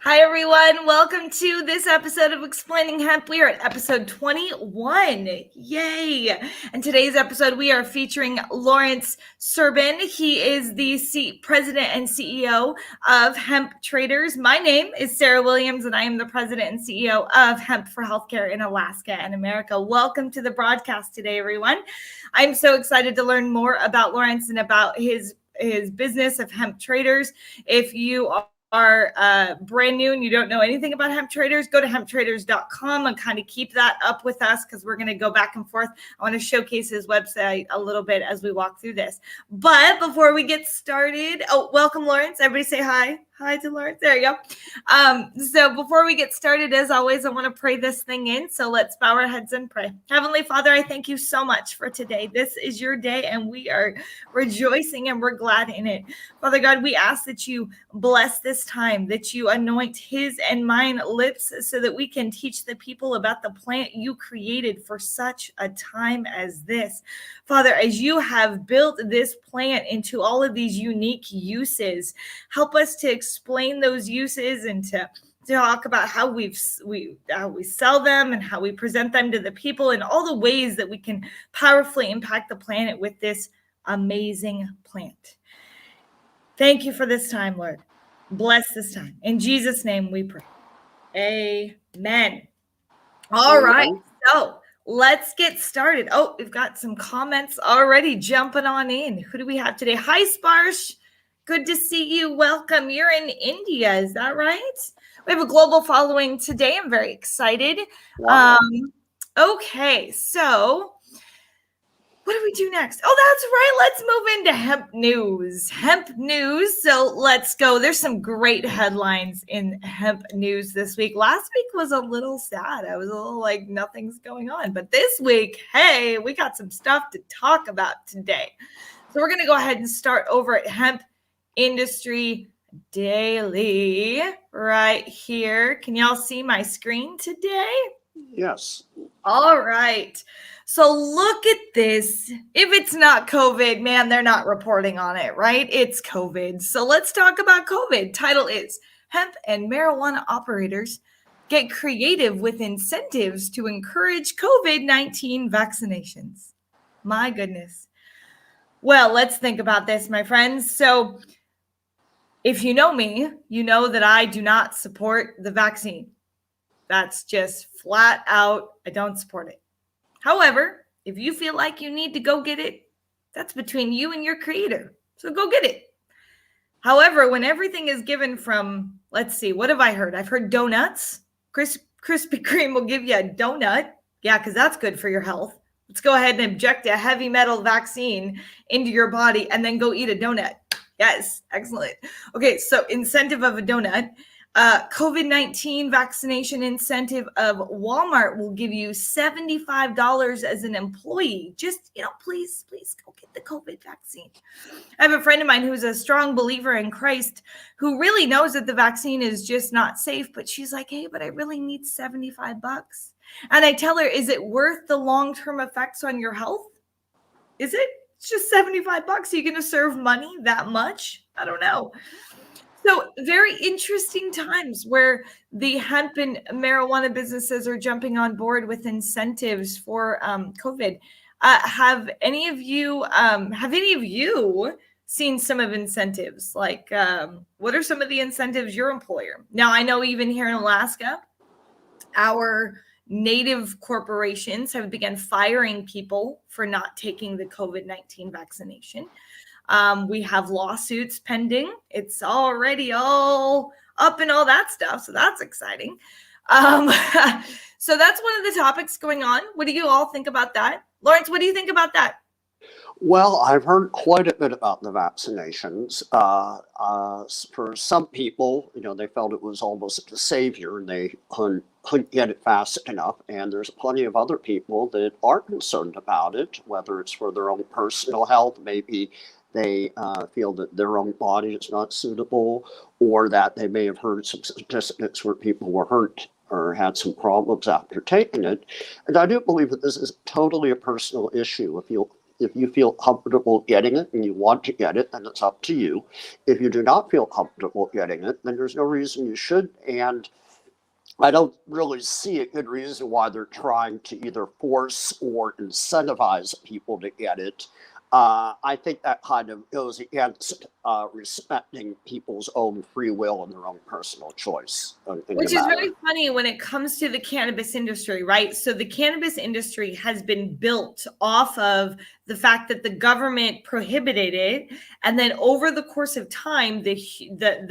Hi, everyone. Welcome to this episode of Explaining Hemp. We are at episode 21. Yay. And today's episode, we are featuring Lawrence Serbin. He is the president and CEO of Hemp Traders. My name is Sarah Williams, and I am the president and CEO of Hemp for Healthcare in Alaska and America. Welcome to the broadcast today, everyone. I'm so excited to learn more about Lawrence and about his business of Hemp Traders. If you are brand new and you don't know anything about Hemp Traders, go to hemptraders.com and kind of keep that up with us because we're going to go back and forth. I want to showcase his website a little bit as we walk through this. But before we get started, welcome, Lawrence. Everybody say hi. Hi to Lawrence. There you go. So before we get started, as always, I want to pray this thing in. So let's bow our heads and pray. Heavenly Father, I thank you so much for today. This is your day, and we are rejoicing and we're glad in it. Father God, we ask that you bless this time, that you anoint his and mine lips so that we can teach the people about the plant you created for such a time as this. Father, as you have built this plant into all of these unique uses, help us to explain those uses and to talk about how we sell them and how we present them to the people and all the ways that we can powerfully impact the planet with this amazing plant. Thank you for this time, Lord. Bless this time. In Jesus' name we pray. Amen. All right. So let's get started. Oh, we've got some comments already jumping on in. Who do we have today? Hi, Sparsh. Good to see you. Welcome. You're in India. Is that right? We have a global following today. I'm very excited. Wow. Okay. So what do we do next? Oh, that's right. Let's move into hemp news. Hemp news. So let's go. There's some great headlines in hemp news this week. Last week was a little sad. I was a little like nothing's going on. But this week, hey, we got some stuff to talk about today. So we're going to go ahead and start over at Hemp Industry Daily right here. Can y'all see my screen today? Yes. All right. So look at this. If it's not COVID, man, they're not reporting on it, right? It's COVID. So let's talk about COVID. Title is Hemp and Marijuana Operators Get Creative with Incentives to Encourage COVID-19 Vaccinations. My goodness. Well, let's think about this, my friends. So if you know me, you know that I do not support the vaccine. That's just flat out, I don't support it. However, if you feel like you need to go get it, that's between you and your creator. So go get it. However, when everything is given from, let's see, what have I heard? I've heard donuts. Krispy Kreme will give you a donut. Yeah, because that's good for your health. Let's go ahead and inject a heavy metal vaccine into your body and then go eat a donut. Yes, excellent. Okay, so incentive of a donut. COVID-19 vaccination incentive of Walmart will give you $75 as an employee. Just, please go get the COVID vaccine. I have a friend of mine who's a strong believer in Christ who really knows that the vaccine is just not safe, but she's like, hey, but I really need $75. And I tell her, is it worth the long-term effects on your health? Is it? It's just $75. Are you going to serve money that much? I don't know. So very interesting times where the hemp and marijuana businesses are jumping on board with incentives for COVID. Have any of you seen some of incentives? Like what are some of the incentives your employer? Now, I know even here in Alaska, our native corporations have begun firing people for not taking the COVID-19 vaccination. We have lawsuits pending. It's already all up and all that stuff. So that's exciting. So that's one of the topics going on. What do you all think about that? Lawrence, what do you think about that? Well, I've heard quite a bit about the vaccinations. For some people, they felt it was almost a savior and they couldn't get it fast enough. And there's plenty of other people that are concerned about it, whether it's for their own personal health, maybe they feel that their own body is not suitable, or that they may have heard some statistics where people were hurt or had some problems after taking it. And I do believe that this is totally a personal issue. If you If you feel comfortable getting it and you want to get it, then it's up to you. If you do not feel comfortable getting it, then there's no reason you should. And I don't really see a good reason why they're trying to either force or incentivize people to get it. I think that kind of goes against respecting people's own free will and their own personal choice in Which the is matter. very funny when it comes to the cannabis industry, right? So the cannabis industry has been built off of the fact that the government prohibited it, and then over the course of time, the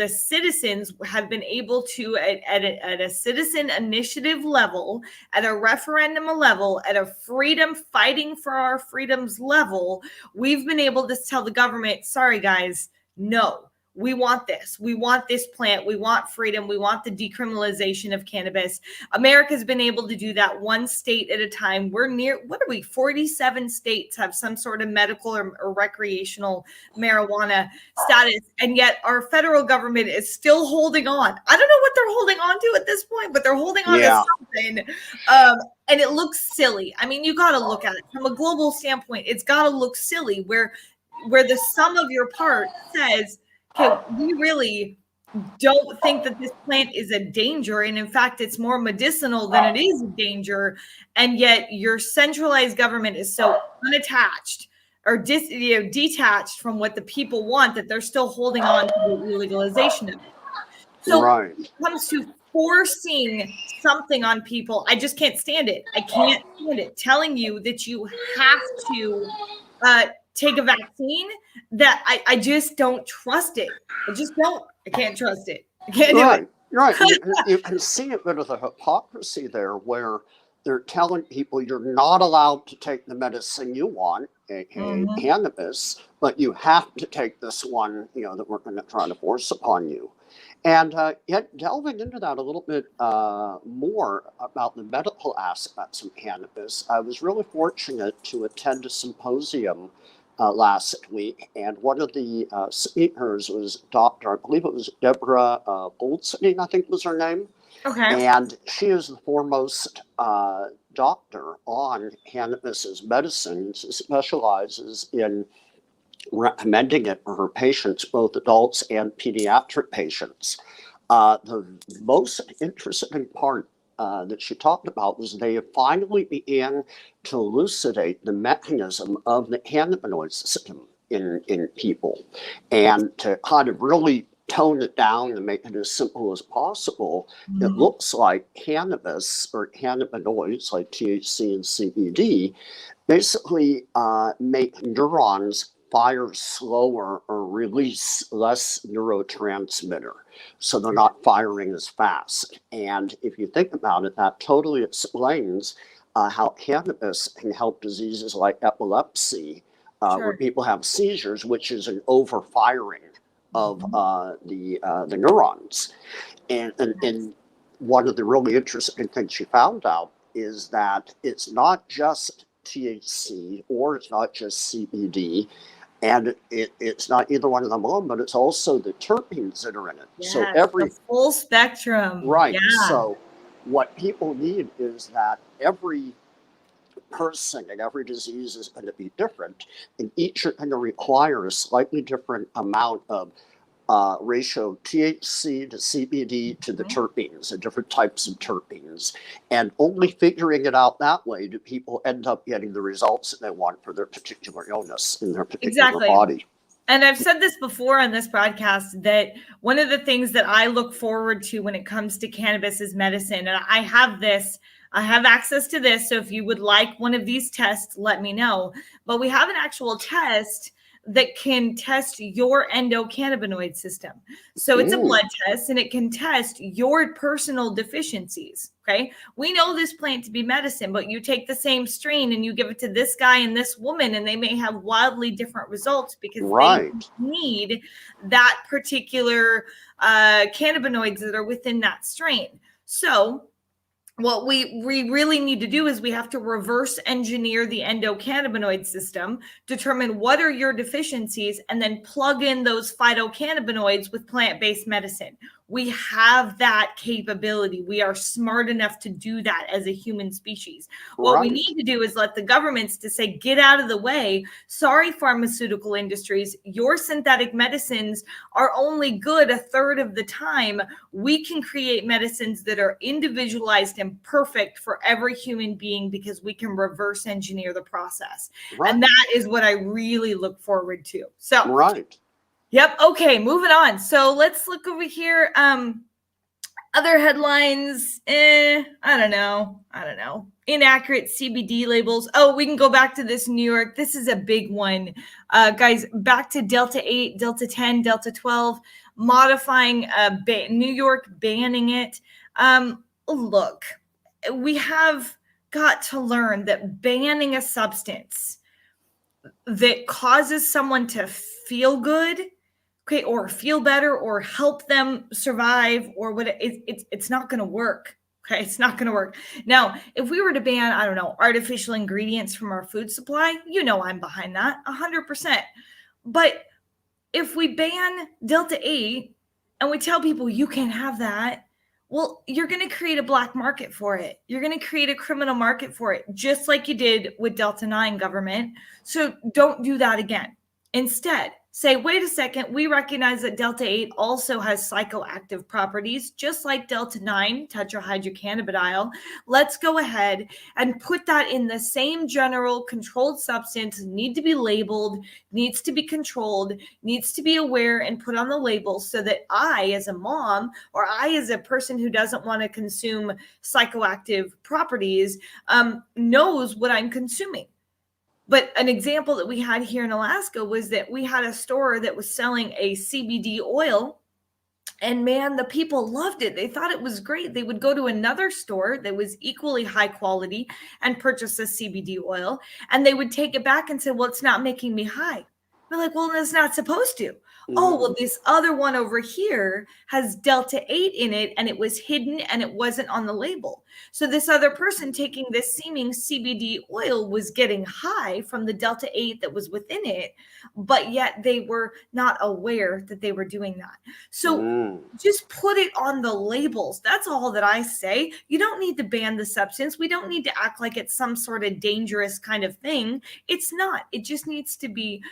citizens have been able to, at a citizen initiative level, at a referendum level, at a freedom fighting for our freedoms level, we've been able to tell the government, sorry guys, no. We want this. We want this plant. We want freedom. We want the decriminalization of cannabis. America's been able to do that one state at a time. We're near, what are we, 47 states have some sort of medical or recreational marijuana status. And yet our federal government is still holding on. I don't know what they're holding on to at this point, but they're holding on to something. And it looks silly. I mean, you got to look at it from a global standpoint. It's got to look silly where the sum of your part says, okay, we really don't think that this plant is a danger. And in fact, it's more medicinal than it is a danger. And yet your centralized government is so unattached or detached from what the people want that they're still holding on to the legalization of it. So when it comes to forcing something on people, I just can't stand it. I can't stand it. Telling you that you have to take a vaccine, that I just don't trust it. I just don't. I can't trust it. I can't do it. Right. You can see a bit of the hypocrisy there where they're telling people you're not allowed to take the medicine you want, aka cannabis, but you have to take this one, that we're going to try to force upon you. And yet delving into that a little bit more about the medical aspects of cannabis, I was really fortunate to attend a symposium last week, and one of the speakers was Dr. I believe it was Deborah Goldstein, I think was her name. Okay. And she is the foremost doctor on cannabis as medicine, specializes in recommending it for her patients, both adults and pediatric patients. The most interesting part that she talked about was they finally began to elucidate the mechanism of the cannabinoid system in people, and to kind of really tone it down and make it as simple as possible. It looks like cannabis or cannabinoids like THC and CBD basically make neurons fire slower or release less neurotransmitter, so they're not firing as fast. And if you think about it, that totally explains how cannabis can help diseases like epilepsy, where people have seizures, which is an overfiring of the neurons. And one of the really interesting things she found out is that it's not just THC or it's not just CBD, and it's not either one of them alone, but it's also the terpenes that are in it. Yeah, so every the full spectrum. Right. Yeah. So what people need is that every person and every disease is going to be different, and each are going to require a slightly different amount of ratio of THC to CBD to the terpenes, the different types of terpenes. And only figuring it out that way do people end up getting the results that they want for their particular illness in their particular body. And I've said this before on this broadcast, that one of the things that I look forward to when it comes to cannabis is medicine. And I have access to this. So if you would like one of these tests, let me know. But we have an actual test that can test your endocannabinoid system. So it's a blood test, and it can test your personal deficiencies. Okay. We know this plant to be medicine, but you take the same strain and you give it to this guy and this woman, and they may have wildly different results because they need that particular cannabinoids that are within that strain. So what we really need to do is we have to reverse engineer the endocannabinoid system, determine what are your deficiencies, and then plug in those phytocannabinoids with plant-based medicine. We have that capability. We are smart enough to do that as a human species. What we need to do is let the governments to say, get out of the way. Sorry, pharmaceutical industries, your synthetic medicines are only good a third of the time. We can create medicines that are individualized and perfect for every human being because we can reverse engineer the process. And that is what I really look forward to. So, yep. Okay, moving on. So let's look over here. Other headlines. I don't know. Inaccurate CBD labels. Oh, we can go back to this New York. This is a big one. Guys, back to Delta 8, Delta 10, Delta 12, modifying New York banning it. Look, we have got to learn that banning a substance that causes someone to feel good, okay, or feel better, or help them survive, or what, it's not going to work. Okay, it's not going to work. Now, if we were to ban, I don't know, artificial ingredients from our food supply, I'm behind that 100%. But if we ban Delta 8 and we tell people you can't have that, well, you're going to create a black market for it. You're going to create a criminal market for it, just like you did with Delta 9, government. So don't do that again. Instead, say, wait a second, we recognize that Delta 8 also has psychoactive properties, just like Delta 9, tetrahydrocannabidiol. Let's go ahead and put that in the same general controlled substance, need to be labeled, needs to be controlled, needs to be aware and put on the label so that I, as a mom, or I, as a person who doesn't want to consume psychoactive properties, knows what I'm consuming. But an example that we had here in Alaska was that we had a store that was selling a CBD oil, and man, the people loved it. They thought it was great. They would go to another store that was equally high quality and purchase a CBD oil, and they would take it back and say, well, it's not making me high. We're like, well, it's not supposed to. Oh, well, this other one over here has Delta 8 in it, and it was hidden and it wasn't on the label. So this other person taking this seeming CBD oil was getting high from the Delta 8 that was within it, but yet they were not aware that they were doing that. So just put it on the labels. That's all that I say. You don't need to ban the substance. We don't need to act like it's some sort of dangerous kind of thing. It's not. It just needs to be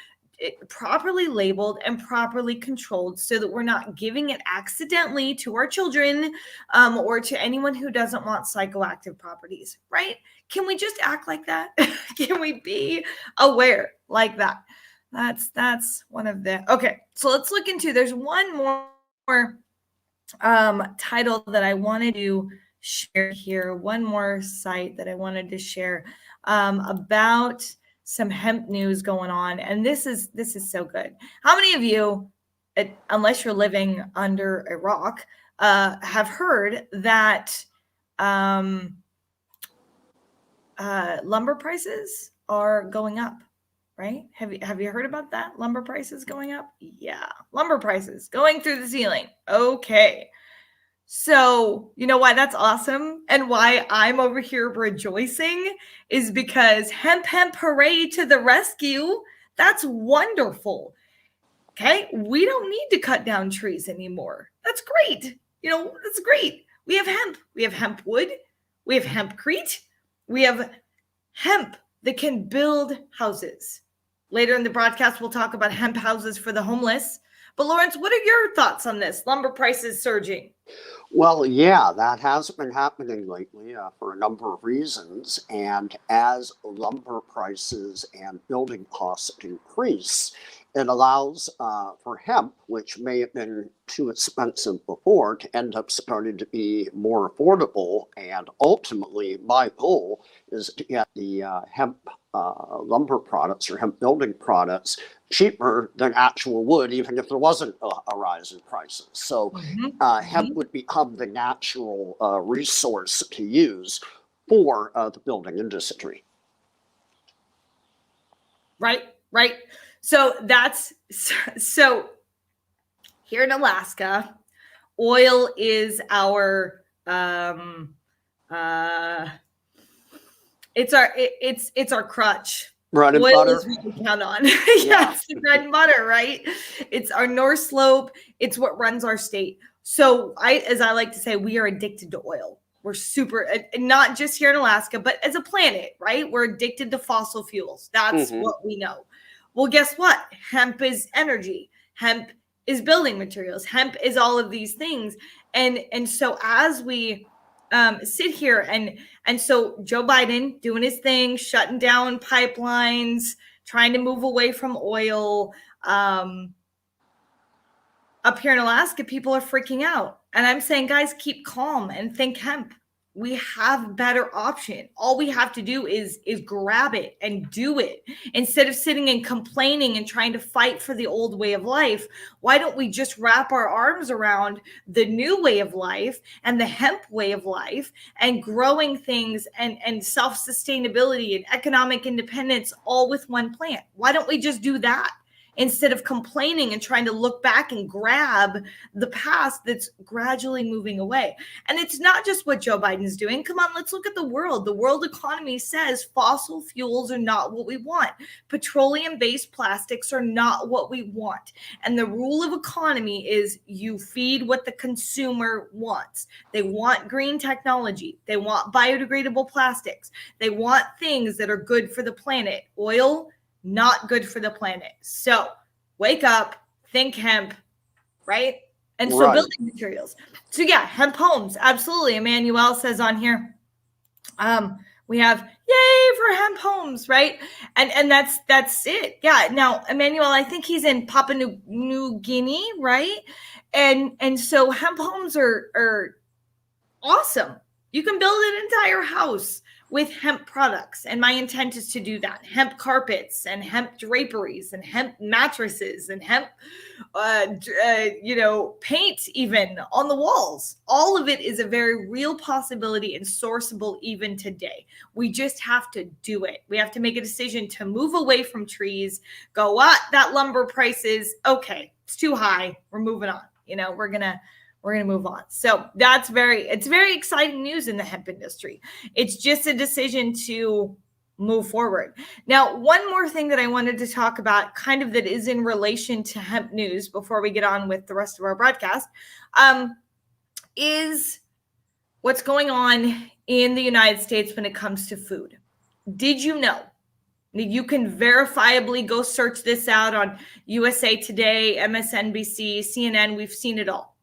properly labeled and properly controlled so that we're not giving it accidentally to our children or to anyone who doesn't want psychoactive properties, right? Can we just act like that? Can we be aware like that? That's one of the, okay, so let's look into, there's one more title that I wanted to share here, one more site that I wanted to share about some hemp news going on, and this is so good. How many of you, unless you're living under a rock, have heard that lumber prices are going up? Right? Have you heard about that? Lumber prices going up? Yeah, lumber prices going through the ceiling. Okay. So, you know why that's awesome and why I'm over here rejoicing is because hemp hooray to the rescue. That's wonderful. Okay. We don't need to cut down trees anymore. That's great. That's great. We have hemp. We have hemp wood. We have hempcrete. We have hemp that can build houses. Later in the broadcast, we'll talk about hemp houses for the homeless. But Lawrence, what are your thoughts on this? Lumber prices surging. Well, yeah, that has been happening lately for a number of reasons. And as lumber prices and building costs increase, it allows for hemp, which may have been too expensive before, to end up starting to be more affordable. And ultimately, my goal is to get the hemp lumber products or hemp building products cheaper than actual wood, even if there wasn't a rise in prices. So hemp would become the natural resource to use for the building industry. Right. So so here in Alaska, oil is our it's our crutch. Bread and oil butter. Is what we count on. Yes, bread and butter, right? It's our North Slope. It's what runs our state. So as I like to say, we are addicted to oil. We're super, not just here in Alaska, but as a planet, right? We're addicted to fossil fuels. That's what we know. Well, guess what? Hemp is energy. Hemp is building materials. Hemp is all of these things. And so as we sit here and so Joe Biden doing his thing, shutting down pipelines, trying to move away from oil. Up here in Alaska, people are freaking out. And I'm saying, guys, keep calm and think hemp. We have a better option. All we have to do is grab it and do it. Instead of sitting and complaining and trying to fight for the old way of life, why don't we just wrap our arms around the new way of life and the hemp way of life and growing things and self-sustainability and economic independence all with one plant? Why don't we just do that? Instead of complaining and trying to look back and grab the past that's gradually moving away. And it's not just what Joe Biden's doing. Come on, let's look at the world. The world economy says fossil fuels are not what we want. Petroleum-based plastics are not what we want. And the rule of economy is you feed what the consumer wants. They want green technology. They want biodegradable plastics. They want things that are good for the planet. Oil, not good for the planet. So wake up, think hemp, right? And so building materials. So yeah, hemp homes. Absolutely. Emmanuel says on here, we have yay for hemp homes, right? And that's it. Yeah. Now, Emmanuel, I think he's in Papua New Guinea, right? And so hemp homes are awesome. You can build an entire house with hemp products. And my intent is to do that. Hemp carpets and hemp draperies and hemp mattresses and hemp, paint even on the walls. All of it is a very real possibility and sourceable even today. We just have to do it. We have to make a decision to move away from trees, go, what? That lumber price is, okay, it's too high. We're moving on. We're going to move on. So it's very exciting news in the hemp industry. It's just a decision to move forward. Now, one more thing that I wanted to talk about kind of that is in relation to hemp news before we get on with the rest of our broadcast, is what's going on in the United States when it comes to food. Did you know? You can verifiably go search this out on USA Today, MSNBC, CNN. We've seen it all.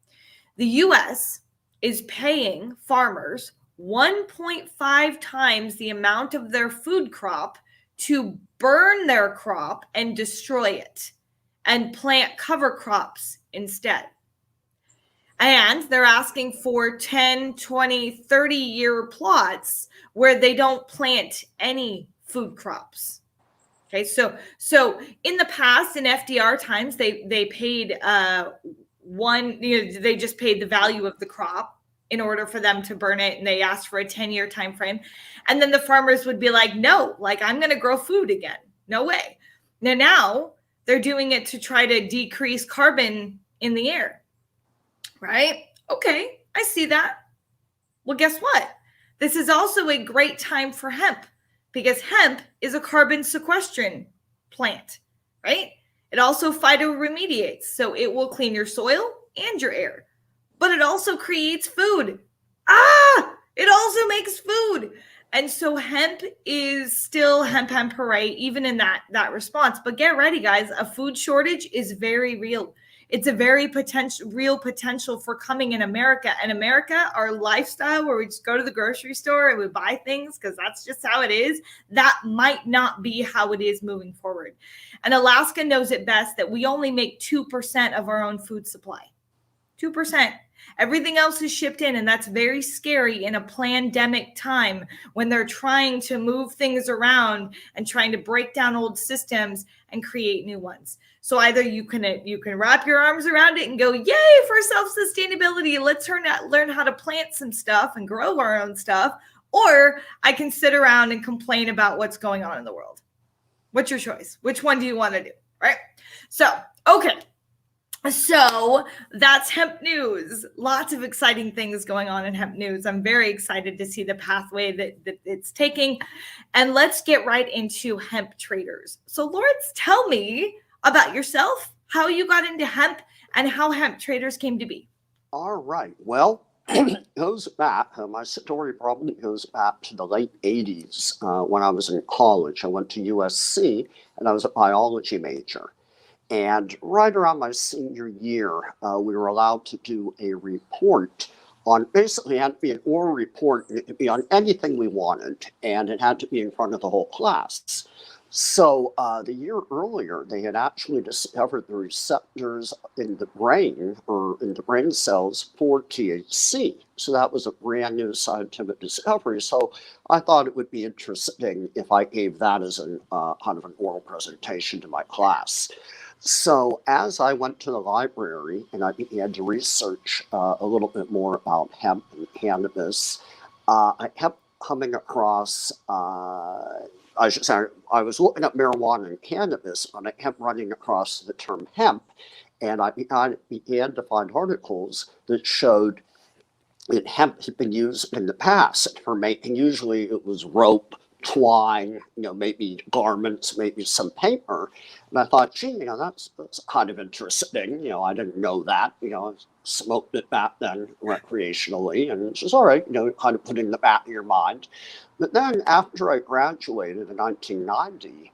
The U.S. is paying farmers 1.5 times the amount of their food crop to burn their crop and destroy it and plant cover crops instead. And they're asking for 10, 20, 30-year plots where they don't plant any food crops. Okay, so in the past, in FDR times, they paid they just paid the value of the crop in order for them to burn it, and they asked for a 10-year time frame. And then the farmers would be like, no, I'm going to grow food again. No way. Now they're doing it to try to decrease carbon in the air, right? Okay, I see that. Well, guess what? This is also a great time for hemp because hemp is a carbon sequestration plant, right? It also phytoremediates, so it will clean your soil and your air. But it also creates food. It also makes food. And so hemp is still hemp hooray, even in that response. But get ready, guys. A food shortage is very real. It's a very real potential for coming in America. And America, our lifestyle where we just go to the grocery store and we buy things because that's just how it is, that might not be how it is moving forward. And Alaska knows it best that we only make 2% of our own food supply. 2%. Everything else is shipped in, and that's very scary in a pandemic time when they're trying to move things around and trying to break down old systems and create new ones. So either you can wrap your arms around it and go, yay for self-sustainability. Let's learn how to plant some stuff and grow our own stuff. Or I can sit around and complain about what's going on in the world. What's your choice? Which one do you want to do? Right? So, okay. So that's hemp news. Lots of exciting things going on in hemp news. I'm very excited to see the pathway that it's taking. And let's get right into hemp traders. So Lawrence, tell me about yourself, how you got into hemp and how hemp traders came to be. All right. Well, goes back. My story probably goes back to the late '80s when I was in college. I went to USC and I was a biology major. And right around my senior year, we were allowed to do a report on basically it had to be an oral report and it could be on anything we wanted, and it had to be in front of the whole class. So the year earlier, they had actually discovered the receptors in the brain or in the brain cells for THC. So that was a brand new scientific discovery. So I thought it would be interesting if I gave that as an kind of an oral presentation to my class. So as I went to the library and I began to research a little bit more about hemp and cannabis, I kept coming across, I should say, I was looking at marijuana and cannabis, and I kept running across the term hemp, and I began to find articles that showed that hemp had been used in the past for making, usually it was rope, twine, maybe garments, maybe some paper. And I thought, gee, that's kind of interesting. I didn't know that. I smoked it back then recreationally, and it's just all right, kind of put it in the back of your mind. But then after I graduated in 1990,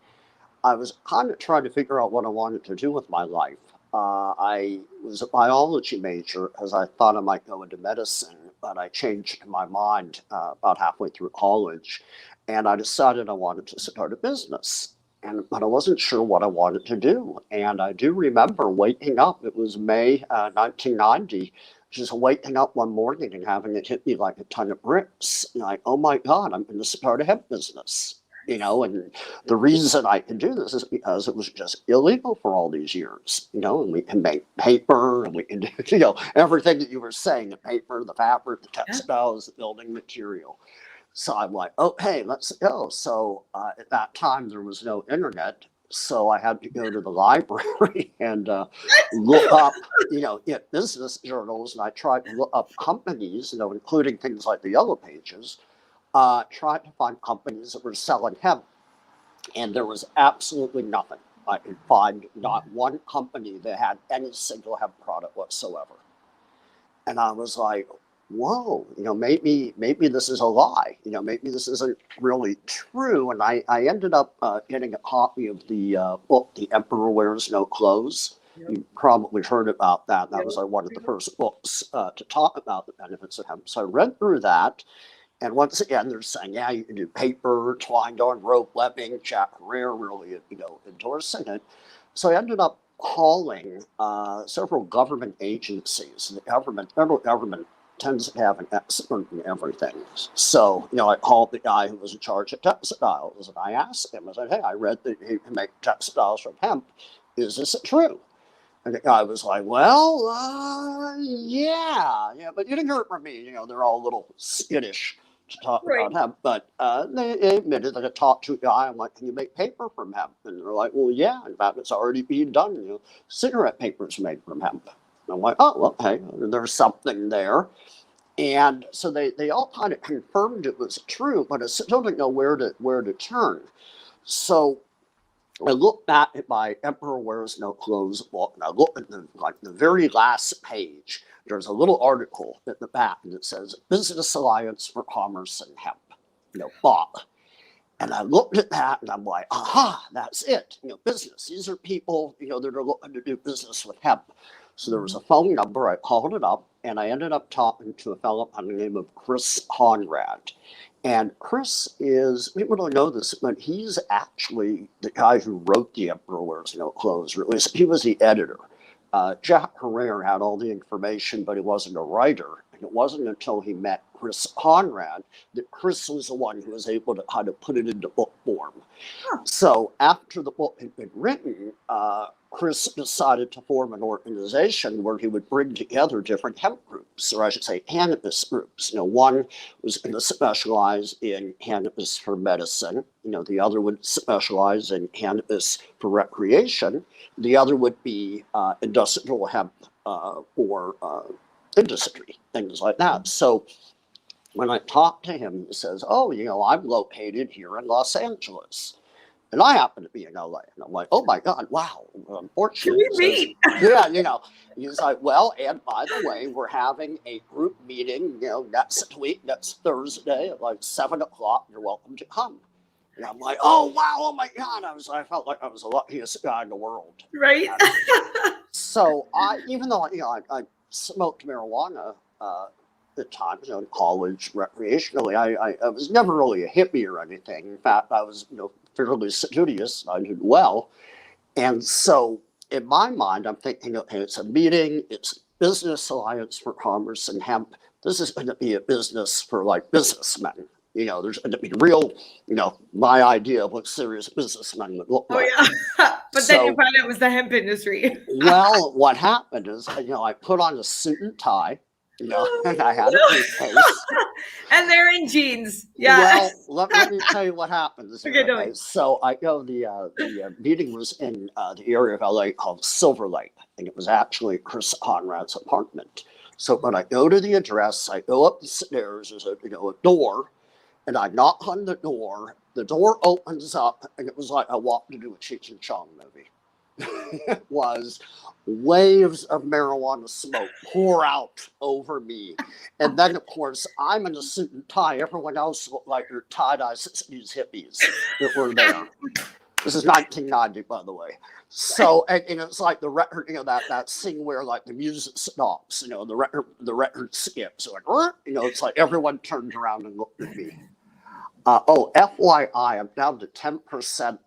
I was kind of trying to figure out what I wanted to do with my life. I was a biology major because I thought I might go into medicine, but I changed my mind about halfway through college, and I decided I wanted to start a business. But I wasn't sure what I wanted to do. And I do remember waking up. It was May 1990. Just waking up one morning and having it hit me like a ton of bricks. Like, oh my God, I'm going to start a hemp business. And the reason I can do this is because it was just illegal for all these years, and we can make paper and we can do, everything that you were saying, the paper, the fabric, the textiles, the building material. So I'm like, okay, let's go. So at that time, there was no internet. So I had to go to the library and look up, get business journals. And I tried to look up companies, including things like the Yellow Pages, tried to find companies that were selling hemp, and there was absolutely nothing. I could find not one company that had any single hemp product whatsoever. And I was like, whoa, maybe this is a lie. Maybe this isn't really true. And I ended up getting a copy of the book, The Emperor Wears No Clothes. Yep. You probably heard about that. That was like one of the first books to talk about the benefits of hemp. So I read through that. And once again, they're saying, yeah, you can do paper, twined on rope webbing, Jack Herrera really, endorsing it. So I ended up calling several government agencies. The federal government tends to have an expert in everything. So, I called the guy who was in charge of textiles, and I asked him, I said, hey, I read that you can make textiles from hemp. Is this true? And the guy was like, well, yeah, but you didn't hear it from me. They're all a little skittish to talk about hemp, but they admitted that I talked to a guy. I'm like, can you make paper from hemp? And they're like, well, yeah, in fact, it's already being done. Cigarette paper's made from hemp. And I'm like, oh, okay, there's something there. And so they all kind of confirmed it was true, but I still didn't know where to turn. So I look back at my Emperor Wears No Clothes book, and I look at the very last page. There's a little article at the back that says Business Alliance for Commerce and Hemp, BOC. And I looked at that and I'm like, aha, that's it. Business. These are people, that are looking to do business with hemp. So there was a phone number. I called it up and I ended up talking to a fellow by the name of Chris Conrad. And Chris is, people don't know this, but he's actually the guy who wrote The Emperor Wears No Clothes, or at least he was the editor. Jack Herrera had all the information, but he wasn't a writer. And it wasn't until he met Chris Conrad that Chris was the one who was able to kind of put it into book form. Huh. So after the book had been written, Chris decided to form an organization where he would bring together different hemp groups, or I should say cannabis groups. One was going to specialize in cannabis for medicine. The other would specialize in cannabis for recreation. The other would be industrial hemp for industry, things like that. So when I talked to him, he says, oh, I'm located here in Los Angeles. And I happen to be in LA. And I'm like, oh my God, wow. Can Unfortunately, we meet? yeah, he's like, well, and by the way, we're having a group meeting, next week, next Thursday at like 7 o'clock. You're welcome to come. And I'm like, oh wow, oh my God. I felt like I was the luckiest guy in the world. Right. So even though I smoked marijuana at times, in college, recreationally, I was never really a hippie or anything. In fact, I was fairly studious. I did well, and so in my mind, I'm thinking, okay, it's a meeting. It's Business Alliance for Commerce and Hemp. This is going to be a business for like businessmen. There's going to be real, my idea of what serious businessmen would look like. Yeah. But then you find out it was the hemp industry. Well, what happened is, I put on a suit and tie, and I had a briefcase. And they're in jeans. Yeah. Well, let me tell you what happens. Okay. So I go, the meeting was in the area of LA called Silver Lake, and it was actually Chris Conrad's apartment. So when I go to the address, I go up the stairs, there's a door, and I knock on the door opens up, and it was like I walked into a Cheech and Chong movie. It was waves of marijuana smoke pour out over me. And then, of course, I'm in a suit and tie. Everyone else looked like they're tie-dye 60s hippies that were there. This is 1990, by the way. So, and it's like the record, that scene where like the music stops, the record skips. Like, it's like everyone turned around and looked at me. FYI, I'm down to 10%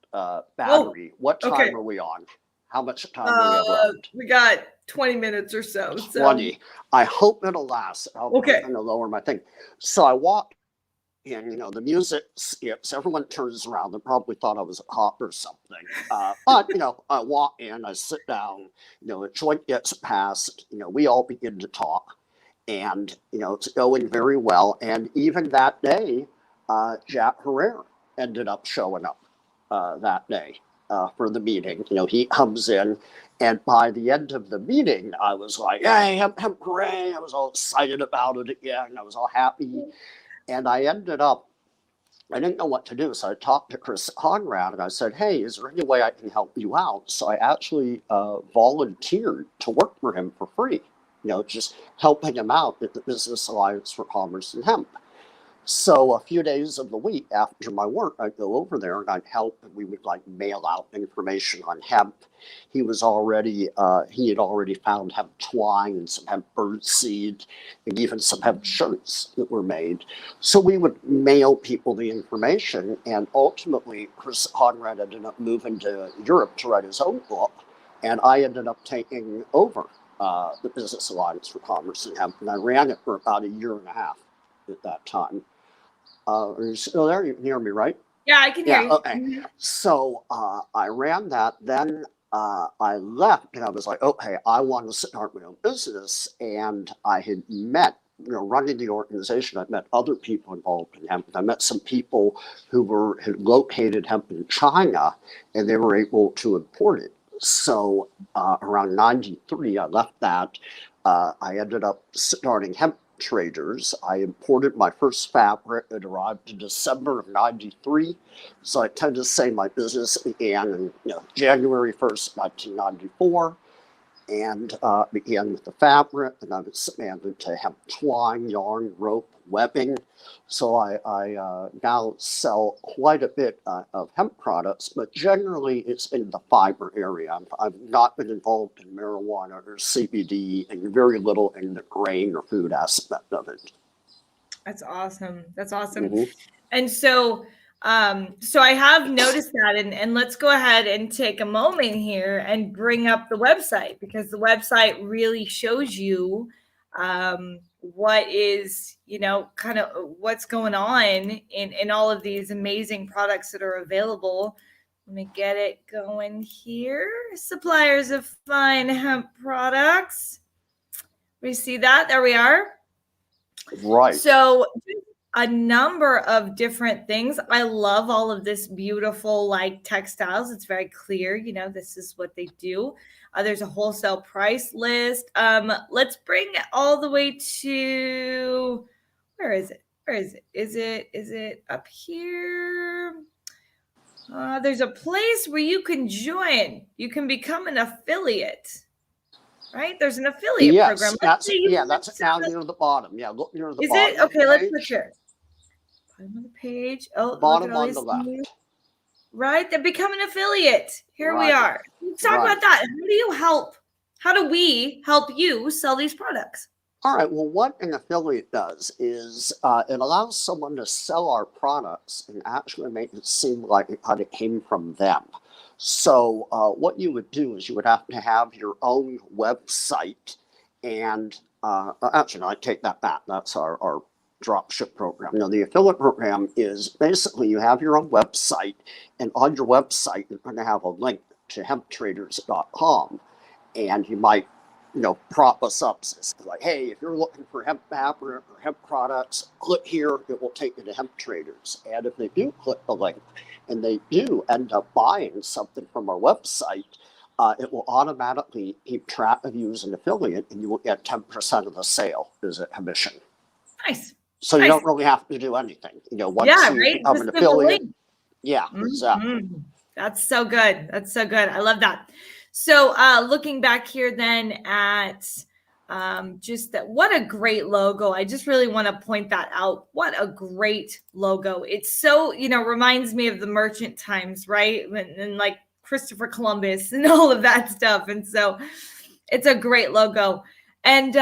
battery. What time are we on? How much time do we have left? We got 20 minutes or so. 20. I hope it'll last. I'm going to lower my thing. So I walk in, the music skips. Everyone turns around. They probably thought I was a cop or something. But, I walk in, I sit down, a joint gets passed. We all begin to talk. And, it's going very well. And even that day, Jack Herrera ended up showing up that day for the meeting. He comes in, and by the end of the meeting, I was like, hey, hemp, hooray. I was all excited about it again. I was all happy. And I didn't know what to do. So I talked to Chris Conrad, and I said, hey, is there any way I can help you out? So I actually volunteered to work for him for free, just helping him out at the Business Alliance for Commerce and Hemp. So a few days of the week after my work, I'd go over there and I'd help, and we would like mail out information on hemp. He had already found hemp twine and some hemp bird seed and even some hemp shirts that were made. So we would mail people the information, and ultimately Chris Conrad ended up moving to Europe to write his own book, and I ended up taking over the Business Alliance for Commerce and Hemp, and I ran it for about a year and a half at that time. Are you still there? You can hear me, right? Yeah, I can hear you. Okay. Mm-hmm. So I ran that. Then I left, and I was like, okay, I want to start my own business. And I had met, running the organization, I met other people involved in hemp. I met some people who had located hemp in China, and they were able to import it. So around 93, I left that. I ended up starting Hemp Traders. I imported my first fabric. It arrived in December of 93. So I tend to say my business began in January 1st, 1994, and began with the fabric, and I expanded to hemp twine, yarn, rope, webbing. So I now sell quite a bit of hemp products, but generally it's in the fiber area. I've not been involved in marijuana or CBD, and very little in the grain or food aspect of it. That's awesome. Mm-hmm. And so I have noticed that, and let's go ahead and take a moment here and bring up the website, because the website really shows you what is, kind of what's going on in all of these amazing products that are available. Let me get it going here. Suppliers of fine hemp products. We see that. There we are. Right. So a number of different things. I love all of this beautiful like textiles. It's very clear, this is what they do. There's a wholesale price list. Let's bring it all the way to, where is it? Is it up here? There's a place where you can join. You can become an affiliate, right? There's an affiliate program. Yes, Let's say you that's now near the bottom. Yeah, look near the is it? bottom of the Okay, let's look page. here. Bottom of the page. Oh, look at Bottom all on the these new, left. right? They become an affiliate. Here we Right, are. Let's talk right. about that. How do we help you sell these products? All right, well, what an affiliate does is it allows someone to sell our products and actually make it seem like it kind of came from them. So, what you would do is you would have to have your own website, and actually, no, I take that back. That's our dropship program. No, the affiliate program is basically you have your own website, and on your website, you're going to have a link to hemptraders.com, and you might prop us up. It's like, hey, if you're looking for hemp paper or hemp products, click here. It will take you to Hemp Traders. And if they do click the link and they do end up buying something from our website, it will automatically keep track of you as an affiliate, and you will get 10% of the sale as a commission. Nice. So you don't really have to do anything. Once you Right? become an affiliate. Yeah, exactly. That's so good. That's so good. I love that. So looking back here then at just that, what a great logo. I just really want to point that out. What a great logo. It's so, reminds me of the merchant times, right? And like Christopher Columbus and all of that stuff. And so it's a great logo. And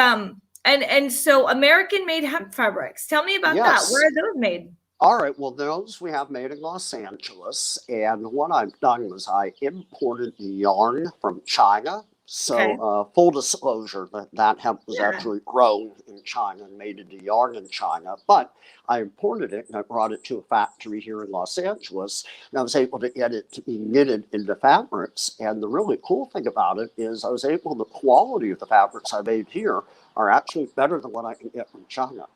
so American made hemp fabrics. Tell me about that. Where Yes. are those made? All right, well, those we have made in Los Angeles. And what I've done was I imported the yarn from China. So, Okay. full disclosure, that hemp was Yeah. actually grown in China and made into yarn in China. But I imported it and I brought it to a factory here in Los Angeles. And I was able to get it to be knitted into fabrics. And the really cool thing about it is I was able, the quality of the fabrics I made here are actually better than what I can get from China.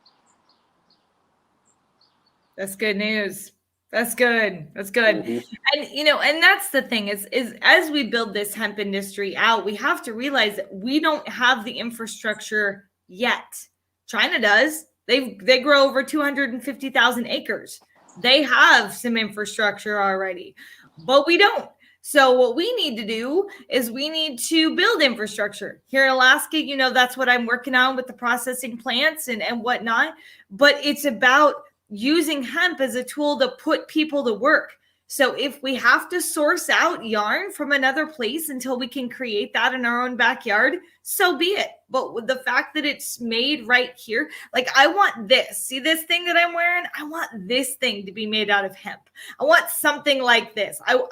That's good news. That's good. That's good. Mm-hmm. And that's the thing is as we build this hemp industry out, we have to realize that we don't have the infrastructure yet. China does. They grow over 250,000 acres. They have some infrastructure already, but we don't. So what we need to do is we need to build infrastructure here in Alaska. That's what I'm working on with the processing plants and whatnot. But it's about using hemp as a tool to put people to work. So if we have to source out yarn from another place until we can create that in our own backyard, so be it. But with the fact that it's made right here, like I want this. See this thing that I'm wearing? I want this thing to be made out of hemp. I want something like this. I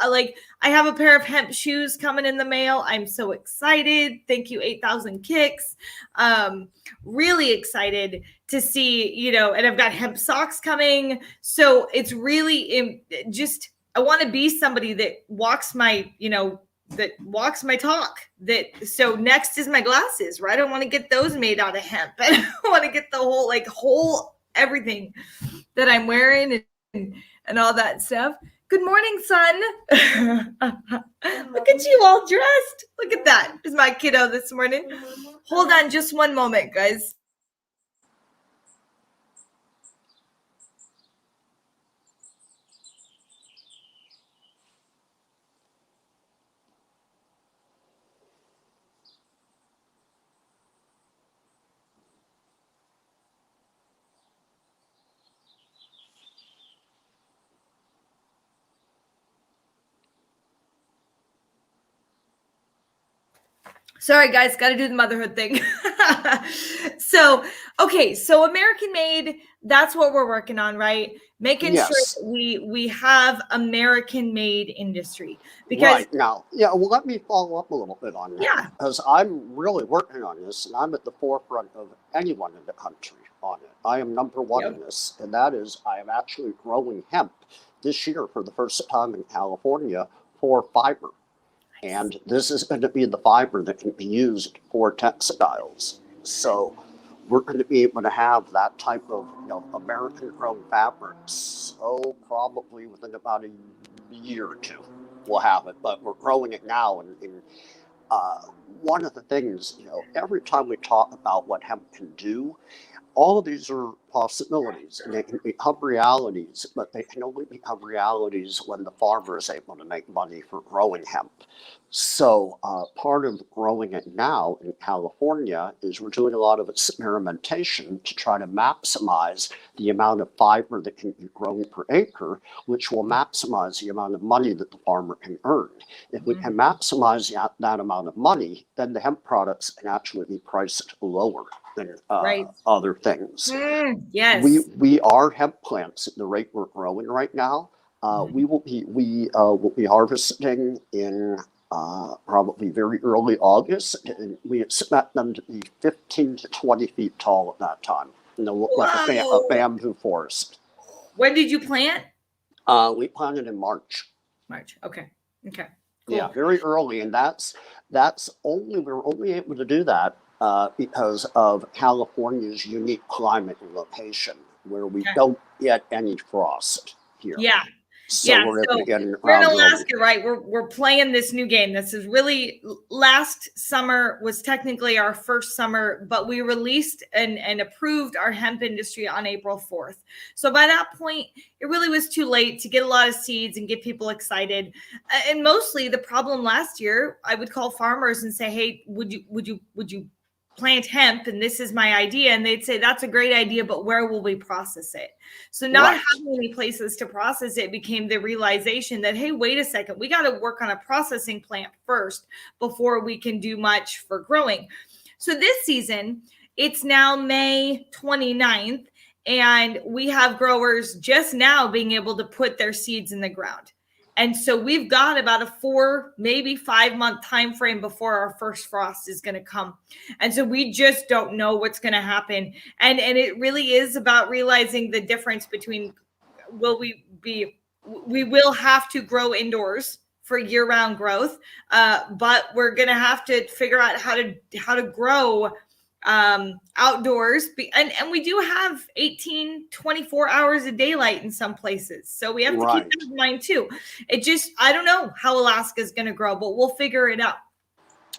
have a pair of hemp shoes coming in the mail. I'm so excited. Thank you, 8,000 kicks. Really excited to see, and I've got hemp socks coming. So it's really just, I want to be somebody that walks my, that walks my talk. So next is my glasses, right? I want to get those made out of hemp. And I want to get the whole everything that I'm wearing and all that stuff. Good morning, son. Look at you all dressed. Look at that. Is my kiddo this morning. Hold on just one moment, guys. Sorry, guys, got to do the motherhood thing. So American made, that's what we're working on, right? Making sure that we have American made industry. Because right now, well, let me follow up a little bit on that. Yeah. Because I'm really working on this, and I'm at the forefront of anyone in the country on it. I am number one in this, and that is I am actually growing hemp this year for the first time in California for fiber. And this is going to be the fiber that can be used for textiles. So we're going to be able to have that type of American grown fabrics. So probably within about a year or two, we'll have it. But we're growing it now. And one of the things, every time we talk about what hemp can do, all of these are possibilities, and they can become realities, but they can only become realities when the farmer is able to make money for growing hemp. So part of growing it now in California is we're doing a lot of experimentation to try to maximize the amount of fiber that can be grown per acre, which will maximize the amount of money that the farmer can earn. If we can maximize that amount of money, then the hemp products can actually be priced lower than Right. other things. Yes. We are hemp plants at the rate we're growing right now. We will be harvesting in probably very early August, and we expect them to be 15 to 20 feet tall at that time. And they'll look like a bamboo forest. When did you plant? We planted in March. March. Okay. Cool. Yeah, very early, and we're only able to do that because of California's unique climate and location, where we don't get any frost here. Yeah. So we're able to get in we're in Alaska, right? We're playing this new game. This is really, last summer was technically our first summer, but we released and approved our hemp industry on April 4th. So by that point, it really was too late to get a lot of seeds and get people excited. And mostly the problem last year, I would call farmers and say, hey, would you plant hemp, and this is my idea, and they'd say that's a great idea, but where will we process it? So not having any places to process it became the realization that, hey, wait a second, we got to work on a processing plant first before we can do much for growing. So this season, it's now May 29th, and we have growers just now being able to put their seeds in the ground. And so we've got about a 4, maybe 5 month time frame before our first frost is going to come. And so we just don't know what's going to happen. And it really is about realizing the difference between we will have to grow indoors for year-round growth, but we're going to have to figure out how to grow outdoors, and we do have 18-24 hours of daylight in some places, so we have to keep that in mind too. I don't know how Alaska is going to grow, but we'll figure it out.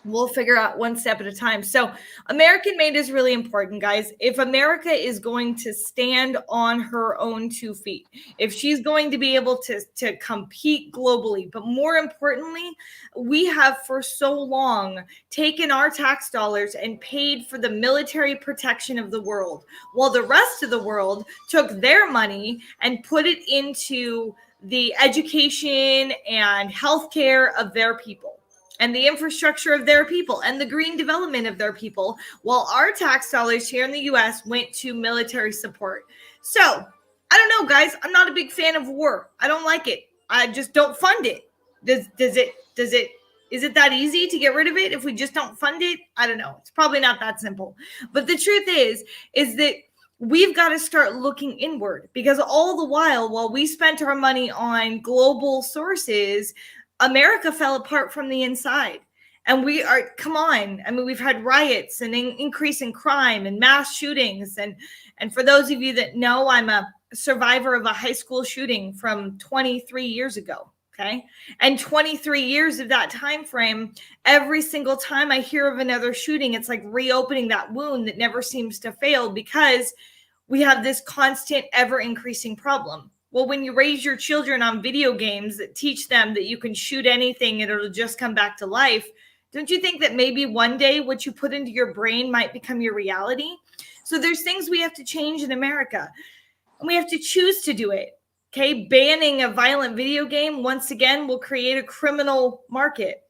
We'll figure out one step at a time. So American made is really important, guys. If America is going to stand on her own 2 feet, if she's going to be able to compete globally, but more importantly, we have for so long taken our tax dollars and paid for the military protection of the world, while the rest of the world took their money and put it into the education and healthcare of their people, and the infrastructure of their people, and the green development of their people, while our tax dollars here in the US went to military support. So I don't know, guys. I'm not a big fan of war. I don't like it. I just don't fund it. Is it that easy to get rid of it if we just don't fund it? I don't know. It's probably not that simple. But the truth is that we've got to start looking inward, because all the while we spent our money on global sources, America fell apart from the inside. And come on. I mean, we've had riots and increase in crime and mass shootings. And for those of you that know, I'm a survivor of a high school shooting from 23 years ago. Okay. And 23 years of that time frame, every single time I hear of another shooting, it's like reopening that wound that never seems to fail, because we have this constant, ever increasing problem. Well, when you raise your children on video games that teach them that you can shoot anything and it'll just come back to life, don't you think that maybe one day what you put into your brain might become your reality? So there's things we have to change in America, and we have to choose to do it. Okay, banning a violent video game, once again, will create a criminal market.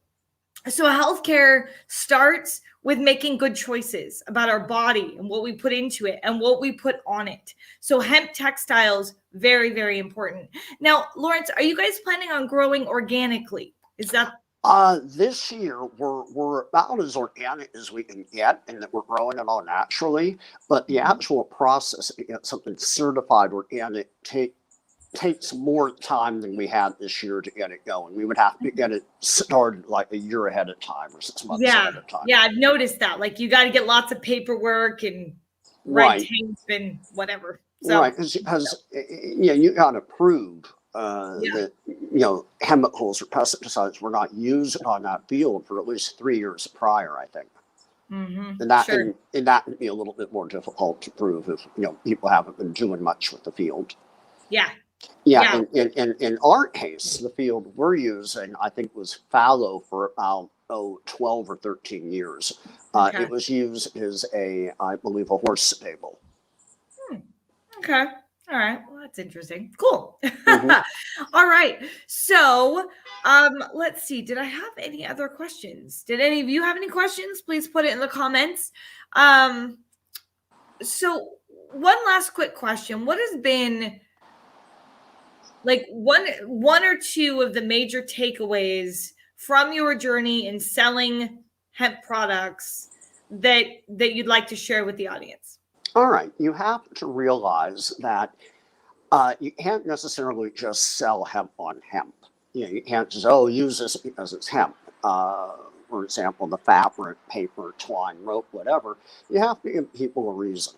So healthcare starts with making good choices about our body and what we put into it and what we put on it. So hemp textiles, very, very important. Now, Lawrence, are you guys planning on growing organically? Is that this year we're about as organic as we can get, and that we're growing it all naturally. But the actual process to get something certified organic takes more time than we had this year to get it going. We would have to get it started like a year ahead of time or 6 months ahead of time. Yeah, I've noticed that. Like, you got to get lots of paperwork and red tape and whatever. So, because you got to prove that chemicals or pesticides were not used on that field for at least 3 years prior, I think. Mm-hmm. And that Sure. and that would be a little bit more difficult to prove if people haven't been doing much with the field. Yeah. Yeah, Yeah. in our case, the field we're using, I think, was fallow for about 12 or 13 years. Okay. It was used as I believe, a horse stable. Okay. All right. Well, that's interesting. Cool. Hmm. All right. So, let's see. Did I have any other questions? Did any of you have any questions? Please put it in the comments. Um, so one last quick question. What has been like one or two of the major takeaways from your journey in selling hemp products that you'd like to share with the audience? All right, you have to realize that you can't necessarily just sell hemp on hemp. You can't just, use this because it's hemp. For example, the fabric, paper, twine, rope, whatever. You have to give people a reason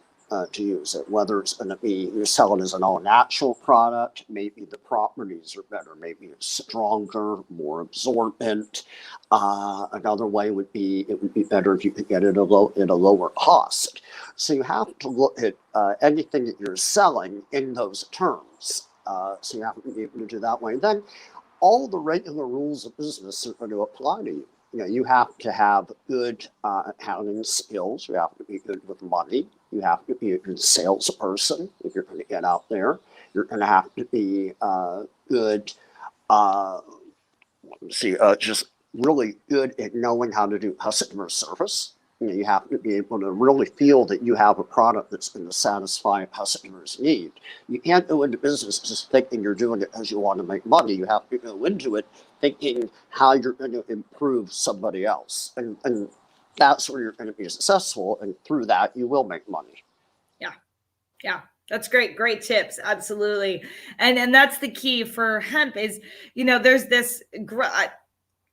to use it, whether it's going to be you sell it as an all-natural product, maybe the properties are better, maybe it's stronger, more absorbent. Another way would be it would be better if you could get it at a lower cost. So you have to look at anything that you're selling in those terms. So you have to be able to do that way. Then all the regular rules of business are going to apply to you. You have to have good accounting skills. You have to be good with money. You have to be a good salesperson if you're going to get out there. You're going to have to be good. Just really good at knowing how to do customer service. You have to be able to really feel that you have a product that's going to satisfy a customer's need. You can't go into business just thinking you're doing it because you want to make money. You have to go into it thinking how you're going to improve somebody else. And that's where you're going to be successful. And through that, you will make money. Yeah. Yeah. That's great. Great tips. Absolutely. And that's the key for hemp is, there's this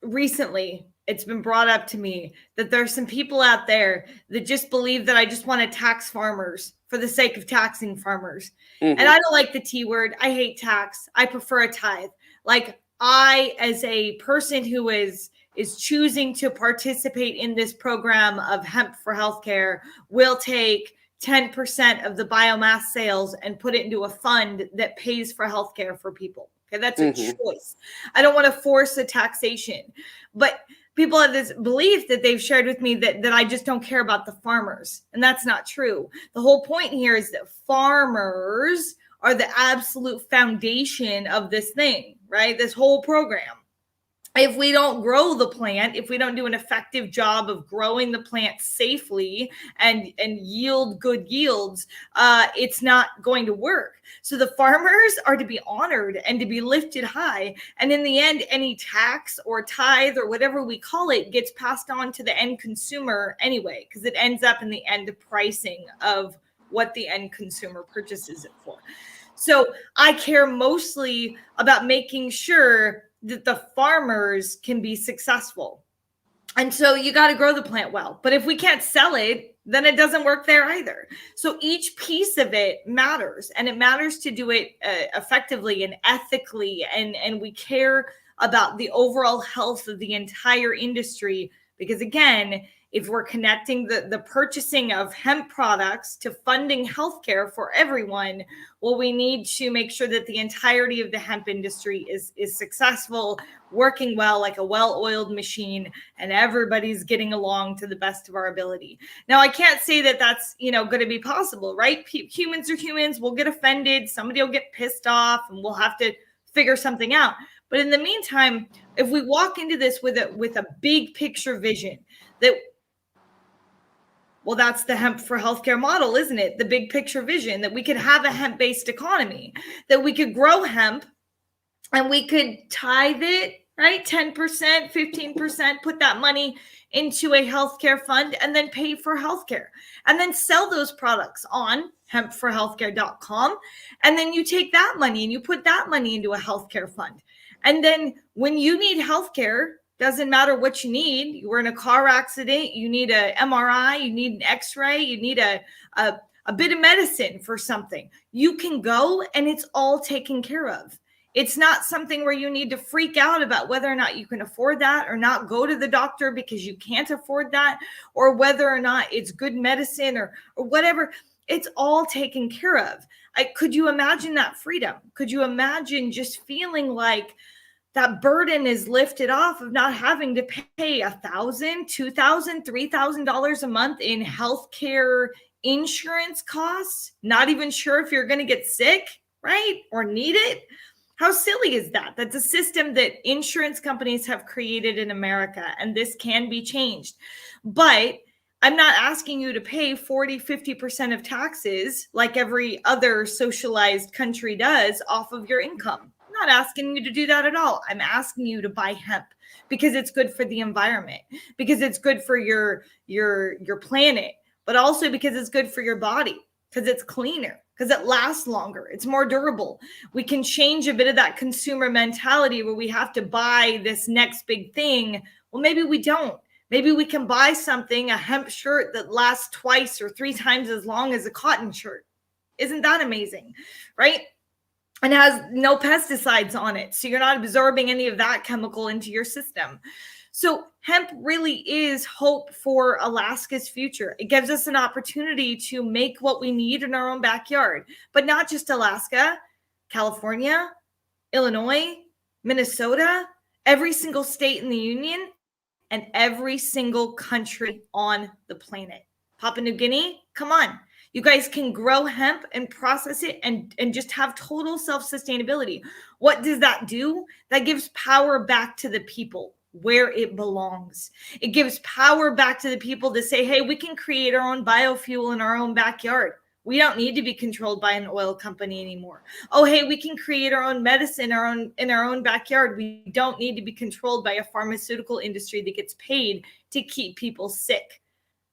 recently it's been brought up to me that there's some people out there that just believe that I just want to tax farmers for the sake of taxing farmers. Mm-hmm. And I don't like the T word. I hate tax. I prefer a tithe. Like I, as a person who is choosing to participate in this program of hemp for healthcare, will take 10% of the biomass sales and put it into a fund that pays for healthcare for people. Okay, that's a choice. I don't want to force a taxation, but people have this belief that they've shared with me that I just don't care about the farmers, and that's not true. The whole point here is that farmers are the absolute foundation of this thing, right? This whole program. If we don't grow the plant, if we don't do an effective job of growing the plant safely and yield good yields, it's not going to work. So the farmers are to be honored and to be lifted high. And in the end, any tax or tithe or whatever we call it gets passed on to the end consumer anyway, because it ends up in the end pricing of what the end consumer purchases it for. So I care mostly about making sure that the farmers can be successful. And so you got to grow the plant well. But if we can't sell it, then it doesn't work there either. So each piece of it matters, and it matters to do it effectively and ethically. And we care about the overall health of the entire industry, because again, if we're connecting the purchasing of hemp products to funding healthcare for everyone, well, we need to make sure that the entirety of the hemp industry is successful, working well like a well-oiled machine, and everybody's getting along to the best of our ability. Now, I can't say that that's, going to be possible, right? Humans are humans. We'll get offended. Somebody will get pissed off, and we'll have to figure something out. But in the meantime, if we walk into this with a big picture vision that, well, that's the hemp for healthcare model, isn't it? The big picture vision that we could have a hemp-based economy, that we could grow hemp and we could tithe it, right? 10%, 15%, put that money into a healthcare fund and then pay for healthcare and then sell those products on hempforhealthcare.com. And then you take that money and you put that money into a healthcare fund. And then when you need healthcare, doesn't matter what you need. You were in a car accident. You need an MRI. You need an X-ray. You need a bit of medicine for something. You can go and it's all taken care of. It's not something where you need to freak out about whether or not you can afford that or not go to the doctor because you can't afford that, or whether or not it's good medicine or whatever. It's all taken care of. Could you imagine that freedom? Could you imagine just feeling like that burden is lifted off of not having to pay $1,000, $2,000, $3,000 a month in healthcare insurance costs? Not even sure if you're going to get sick, right? Or need it. How silly is that? That's a system that insurance companies have created in America, and this can be changed. But I'm not asking you to pay 40, 50% of taxes like every other socialized country does off of your income. I'm not asking you to do that at all. I'm asking you to buy hemp because it's good for the environment, because it's good for your planet, but also because it's good for your body, because it's cleaner, because it lasts longer, it's more durable. We can change a bit of that consumer mentality where we have to buy this next big thing. Well, maybe we don't. Maybe we can buy something, a hemp shirt that lasts twice or 3 times as long as a cotton shirt. Isn't that amazing, right? And has no pesticides on it. So you're not absorbing any of that chemical into your system. So hemp really is hope for Alaska's future. It gives us an opportunity to make what we need in our own backyard, but not just Alaska, California, Illinois, Minnesota, every single state in the union, and every single country on the planet. Papua New Guinea, come on. You guys can grow hemp and process it and just have total self-sustainability. What does that do? That gives power back to the people where it belongs. It gives power back to the people to say, hey, we can create our own biofuel in our own backyard. We don't need to be controlled by an oil company anymore. Oh, hey, we can create our own medicine in our own backyard. We don't need to be controlled by a pharmaceutical industry that gets paid to keep people sick.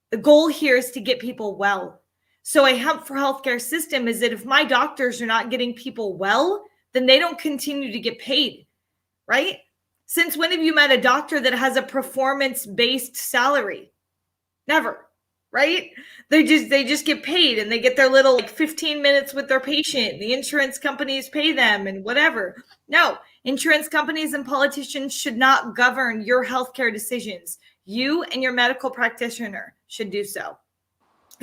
The goal here is to get people well. So a hemp for healthcare system is that if my doctors are not getting people well, then they don't continue to get paid, right? Since when have you met a doctor that has a performance-based salary? Never, right? They just get paid and they get their little 15 minutes with their patient. The insurance companies pay them and whatever. No, insurance companies and politicians should not govern your healthcare decisions. You and your medical practitioner should do so.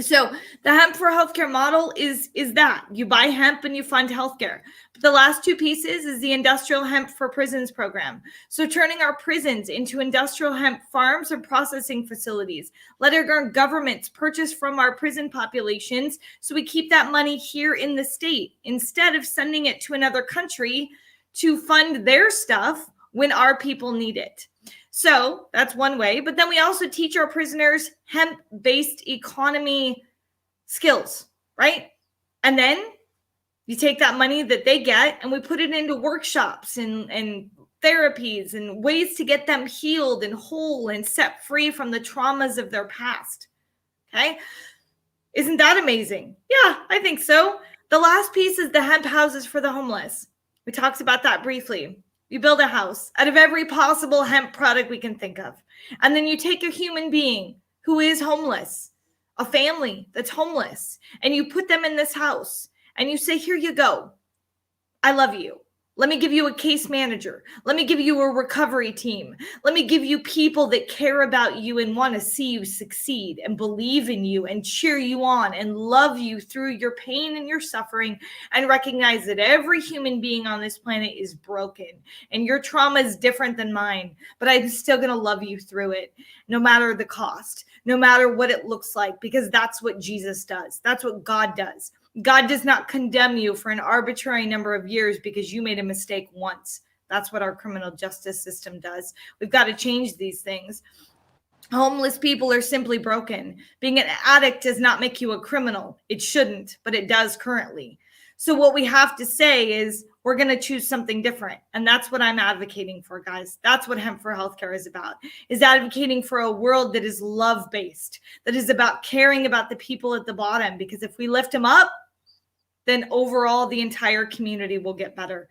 So the hemp for healthcare model is that you buy hemp and you fund healthcare. But the last 2 pieces is the industrial hemp for prisons program. So turning our prisons into industrial hemp farms and processing facilities, letting our governments purchase from our prison populations so we keep that money here in the state instead of sending it to another country to fund their stuff when our people need it. So that's one way. But then we also teach our prisoners hemp-based economy skills, right? And then you take that money that they get and we put it into workshops and therapies and ways to get them healed and whole and set free from the traumas of their past. Okay. Isn't that amazing? Yeah, I think so. The last piece is the hemp houses for the homeless. We talked about that briefly. You build a house out of every possible hemp product we can think of. And then you take a human being who is homeless, a family that's homeless, and you put them in this house and you say, here you go. I love you. Let me give you a case manager. Let me give you a recovery team. Let me give you people that care about you and want to see you succeed and believe in you and cheer you on and love you through your pain and your suffering and recognize that every human being on this planet is broken and your trauma is different than mine, but I'm still going to love you through it, no matter the cost, no matter what it looks like, because that's what Jesus does. That's what God does. God does not condemn you for an arbitrary number of years because you made a mistake once. That's what our criminal justice system does. We've got to change these things. Homeless people are simply broken. Being an addict does not make you a criminal. It shouldn't, but it does currently. So what we have to say is we're going to choose something different. And that's what I'm advocating for, guys. That's what Hemp for Healthcare is about, is advocating for a world that is love-based, that is about caring about the people at the bottom. Because if we lift them up, then overall the entire community will get better.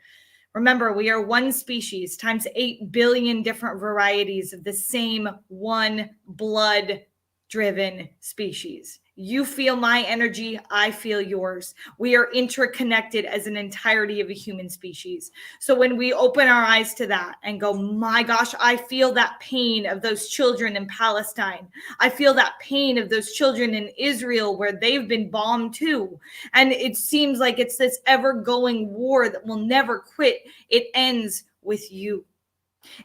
Remember, we are one species times 8 billion different varieties of the same one blood-driven species. You feel my energy, I feel yours. We are interconnected as an entirety of a human species. So when we open our eyes to that and go, my gosh, I feel that pain of those children in Palestine. I feel that pain of those children in Israel where they've been bombed too. And it seems like it's this ever-going war that will never quit. It ends with you.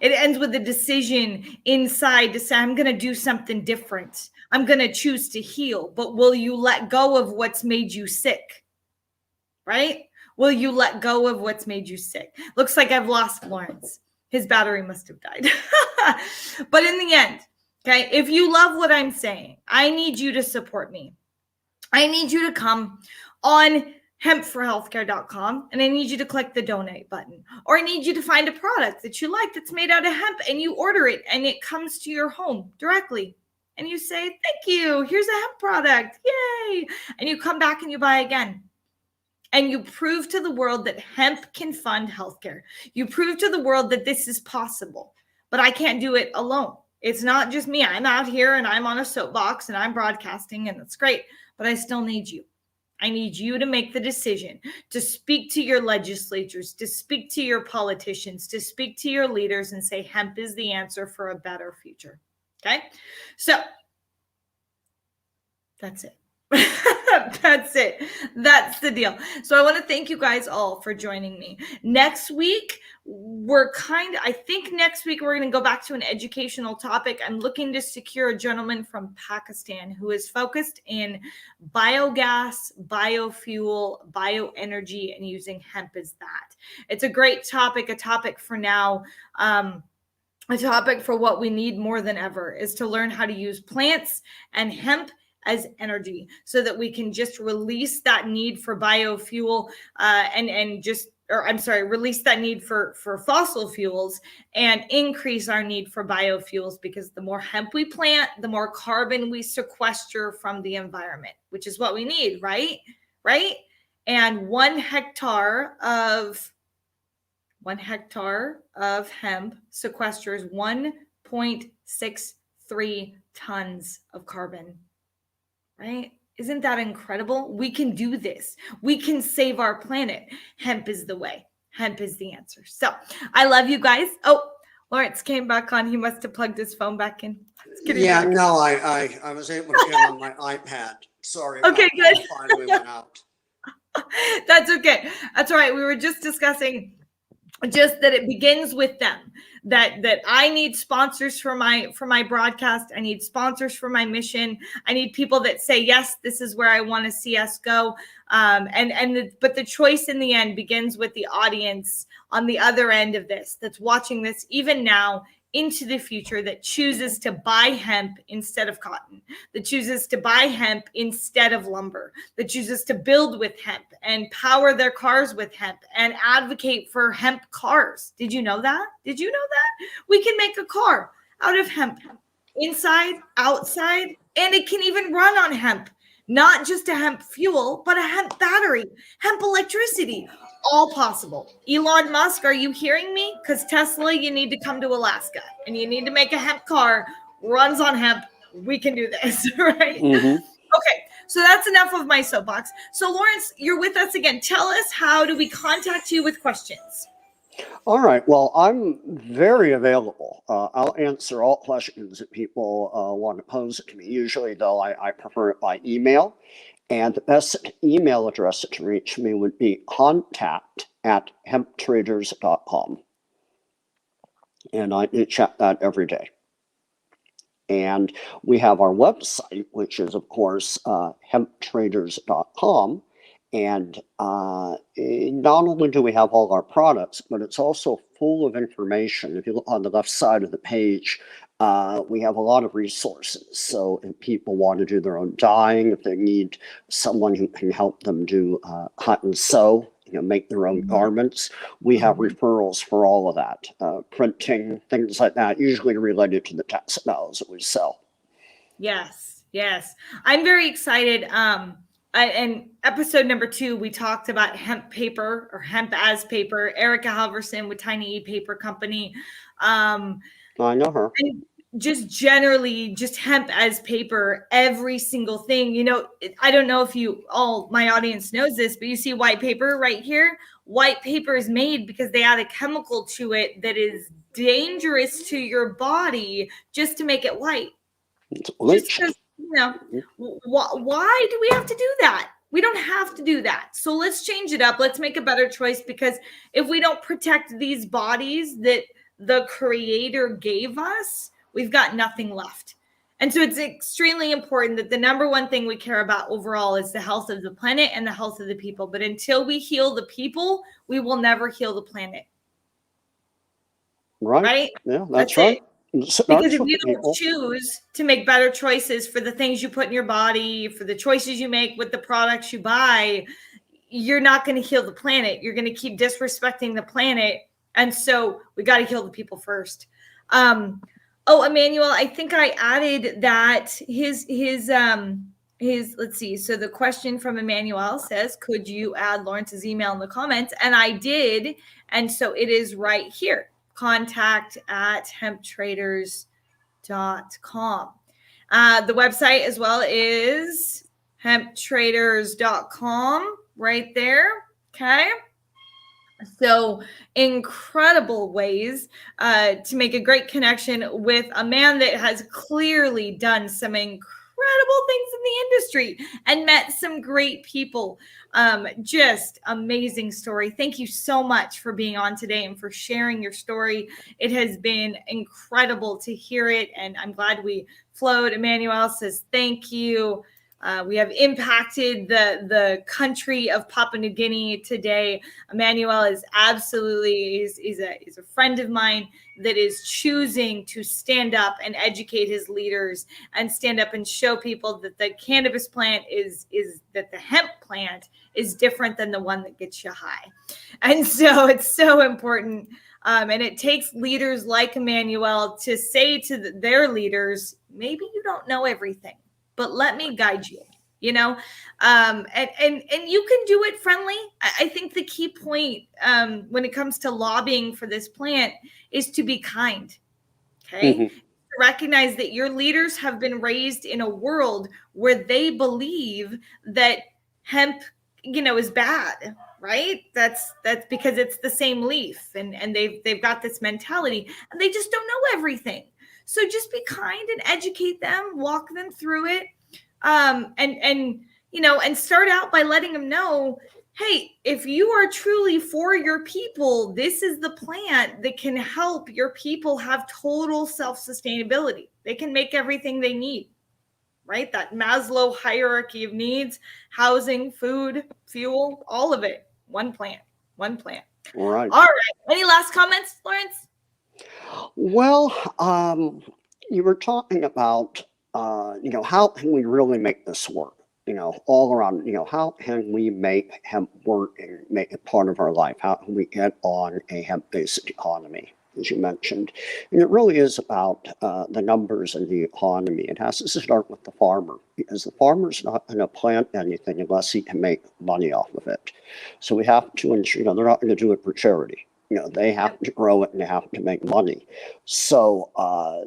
It ends with a decision inside to say, I'm going to do something different. I'm going to choose to heal. But will you let go of what's made you sick? Right? Will you let go of what's made you sick? Looks like I've lost Lawrence. His battery must have died. But in the end, okay, if you love what I'm saying, I need you to support me. I need you to come on hempforhealthcare.com and I need you to click the donate button, or I need you to find a product that you like that's made out of hemp and you order it and it comes to your home directly and you say, thank you, here's a hemp product, yay, and you come back and you buy again and you prove to the world that hemp can fund healthcare. You prove to the world that this is possible, but I can't do it alone. It's not just me. I'm out here and I'm on a soapbox and I'm broadcasting and that's great, but I still need you. I need you to make the decision to speak to your legislatures, to speak to your politicians, to speak to your leaders and say hemp is the answer for a better future. Okay? So that's it. That's it. That's the deal. So I want to thank you guys all for joining me. Next week, I think next week we're going to go back to an educational topic. I'm looking to secure a gentleman from Pakistan who is focused in biogas, biofuel, bioenergy, and using hemp as that. It's a great topic, a topic for now. A topic for what we need more than ever is to learn how to use plants and hemp as energy so that we can just release that need for biofuel release that need for fossil fuels and increase our need for biofuels, because the more hemp we plant, the more carbon we sequester from the environment, which is what we need, right? And 1 hectare of hemp sequesters 1.63 tons of carbon. Right? Isn't that incredible? We can do this. We can save our planet. Hemp is the way. Hemp is the answer. So I love you guys. Oh, Lawrence came back on. He must have plugged his phone back in. Yeah, no, I was able to get on my iPad. Sorry. Okay, good. That finally went out. That's okay. That's all right. We were just discussing just that it begins with them, that I need sponsors for my broadcast. I need sponsors for my mission. I need people that say, yes, this is where I want to see us go. But the choice in the end begins with the audience on the other end of this, that's watching this even now into the future, that chooses to buy hemp instead of cotton, that chooses to buy hemp instead of lumber, that chooses to build with hemp and power their cars with hemp and advocate for hemp cars. Did you know that? We can make a car out of hemp, inside, outside, and it can even run on hemp. Not just a hemp fuel, but a hemp battery, hemp electricity. All possible. Elon Musk, are you hearing me? Because Tesla, you need to come to Alaska and you need to make a hemp car, runs on hemp. We can do this, right? Mm-hmm. Okay, so that's enough of my soapbox. So Lawrence, you're with us again. Tell us, how do we contact you with questions? All right. Well, I'm very available. I'll answer all questions that people want to pose to me. Usually, though, I prefer it by email. And the best email address to reach me would be contact@hemptraders.com. And I check that every day. And we have our website, which is, of course, hemptraders.com. And not only do we have all our products, but it's also full of information. If you look on the left side of the page, we have a lot of resources. So if people want to do their own dyeing, if they need someone who can help them do cut and sew, make their own garments, we have referrals for all of that. Printing, things like that, usually related to the textiles that we sell. Yes. I'm very excited. In episode number 2, we talked about Hemp Paper, or Hemp as Paper. Erica Halverson with Tiny E Paper Company. I know her. just generally just hemp as paper, every single thing, I don't know if my audience knows this, but you see white paper right here. White paper is made because they add a chemical to it that is dangerous to your body just to make it white. Just because, why do we have to do that? We don't have to do that. So let's change it up. Let's make a better choice, because if we don't protect these bodies that the creator gave us, we've got nothing left. And so it's extremely important that the number one thing we care about overall is the health of the planet and the health of the people. But until we heal the people, we will never heal the planet. Right? Yeah, that's right. Because if you don't choose to make better choices for the things you put in your body, for the choices you make with the products you buy, you're not going to heal the planet. You're going to keep disrespecting the planet. And so we got to heal the people first. Emmanuel, I think I added that his let's see. So the question from Emmanuel says, could you add Lawrence's email in the comments? And I did. And so it is right here. contact@hemptraders.com. The website as well is hemptraders.com right there. Okay. So incredible ways to make a great connection with a man that has clearly done some incredible things in the industry and met some great people. Just amazing story. Thank you so much for being on today and for sharing your story. It has been incredible to hear it, and I'm glad we flowed. Emmanuel says thank you. We have impacted the country of Papua New Guinea today. Emmanuel is absolutely, he's a friend of mine that is choosing to stand up and educate his leaders and stand up and show people that the cannabis plant is that the hemp plant is different than the one that gets you high. And so it's so important. And it takes leaders like Emmanuel to say to their leaders, maybe you don't know everything, but let me guide you, and you can do it friendly. I think the key point when it comes to lobbying for this plant is to be kind. Okay. Mm-hmm. Recognize that your leaders have been raised in a world where they believe that hemp, is bad, right? That's because it's the same leaf, and they've got this mentality, and they just don't know everything. So just be kind and educate them, walk them through it. And start out by letting them know, hey, if you are truly for your people, this is the plant that can help your people have total self-sustainability. They can make everything they need, right? That Maslow hierarchy of needs, housing, food, fuel, all of it. One plant. All right. All right. Any last comments, Lawrence? Well, you were talking about, how can we really make this work? All around, how can we make hemp work and make it part of our life? How can we get on a hemp-based economy, as you mentioned? And it really is about the numbers and the economy. It has to start with the farmer, because the farmer's not going to plant anything unless he can make money off of it. So we have to ensure, they're not going to do it for charity. They have to grow it and they have to make money. So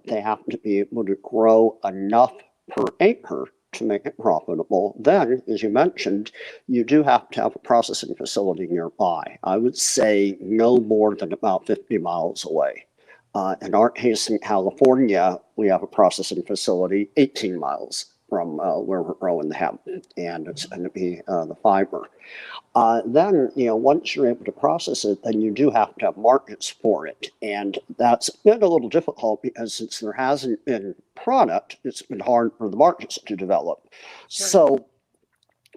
they have to be able to grow enough per acre to make it profitable. Then, as you mentioned, you do have to have a processing facility nearby. I would say no more than about 50 miles away. In our case in California, we have a processing facility 18 miles from where we're growing the hemp, and it's going to be the fiber. Then, once you're able to process it, then you do have to have markets for it. And that's been a little difficult because since there hasn't been product, it's been hard for the markets to develop. Sure. So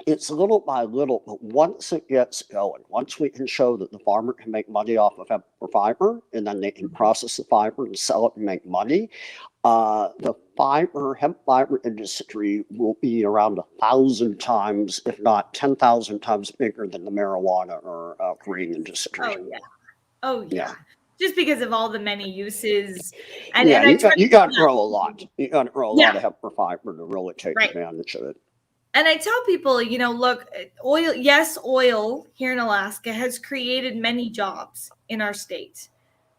it's little by little, but once it gets going, once we can show that the farmer can make money off of hemp for fiber, and then they can process the fiber and sell it and make money, the hemp fiber industry will be around 1,000 times, if not 10,000 times bigger than the marijuana or green industry. Oh yeah. Just because of all the many uses. And you got to grow a lot. You got to grow a lot of hemp for fiber to really take advantage of it. And I tell people, look, oil here in Alaska has created many jobs in our state.